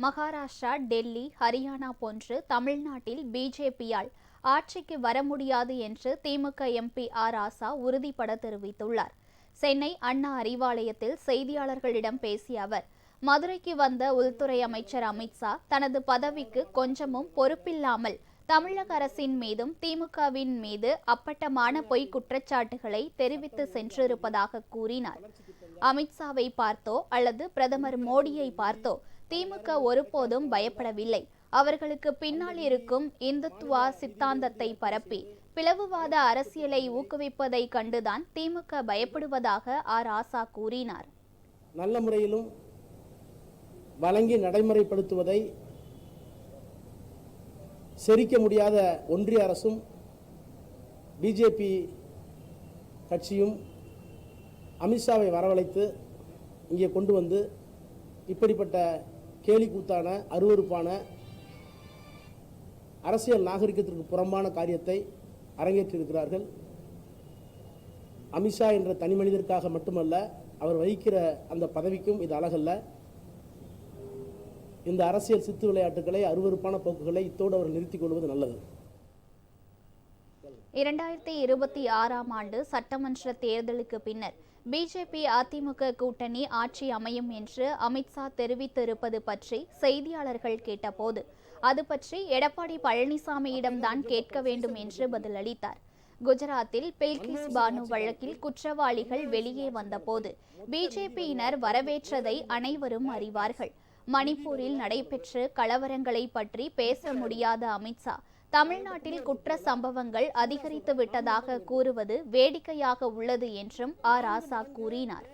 மகாராஷ்டிரா, டெல்லி, ஹரியானா போன்று தமிழ்நாட்டில் பிஜேபியால் ஆட்சிக்கு வர முடியாது என்று திமுக எம்பி ஆர் ராசா உறுதிபட தெரிவித்துள்ளார். சென்னை அண்ணா அறிவாலயத்தில் செய்தியாளர்களிடம் பேசிய அவர், மதுரைக்கு வந்த உள்துறை அமைச்சர் அமித்ஷா தனது பதவிக்கு கொஞ்சமும் பொறுப்பில்லாமல் தமிழக அரசின் மீதும் திமுகவின் மீது அப்பட்டமான பொய் குற்றச்சாட்டுகளை தெரிவித்து சென்றிருப்பதாக கூறினார். அமித்ஷாவை பார்த்தோ அல்லது பிரதமர் மோடியை பார்த்தோ திமுக ஒருபோதும் பயப்படவில்லை. அவர்களுக்கு பின்னால் இருக்கும் இந்துத்துவா சித்தாந்தத்தை பரப்பி பிளவுவாத அரசியலை ஊக்குவிப்பதை கண்டுதான் திமுக பயப்படுவதாக ஆர் ராசா கூறினார். நல்ல முறையிலும் வழங்கி நடைமுறைப்படுத்துவதை செரிக்க முடியாத ஒன்றிய அரசும் பிஜேபி கட்சியும் அமித்ஷாவை வரவழைத்து இங்கே கொண்டு வந்து இப்படிப்பட்ட கேலிக்கூத்தான அருவருப்பான அரசியல் நாகரிகத்திற்கு புறம்பான காரியத்தை அரங்கேற்றிருக்கிறார்கள். அமித்ஷா என்ற தனி மனிதருக்காக மட்டுமல்ல, அவர் வகிக்கிற அந்த பதவிக்கும் இது அழகல்ல. இந்த அரசியல் சித்து விளையாட்டுகளை, அருவருப்பான போக்குகளை இத்தோடு அவர் நிறுத்திக் கொள்வது நல்லது. 2026ஆம் ஆண்டு சட்டமன்ற தேர்தலுக்கு பின்னர் பிஜேபி அதிமுக கூட்டணி ஆட்சி அமையும் என்று அமித்ஷா தெரிவித்திருப்பது பற்றி செய்தியாளர்கள் கேட்டபோது, அது பற்றி எடப்பாடி பழனிசாமியிடம்தான் கேட்க வேண்டும் என்று பதிலளித்தார். குஜராத்தில் பில்கிஸ் பானு வழக்கில் குற்றவாளிகள் வெளியே வந்தபோது பிஜேபியினர் வரவேற்றதை அனைவரும் அறிவார்கள். மணிப்பூரில் நடைபெற்ற கலவரங்களை பற்றி பேச முடியாத அமித்ஷா தமிழ்நாட்டில் குற்ற சம்பவங்கள் அதிகரித்து விட்டதாக கூறுவது வேடிக்கையாக உள்ளது என்றும் ஆர் ராசா கூறினார்.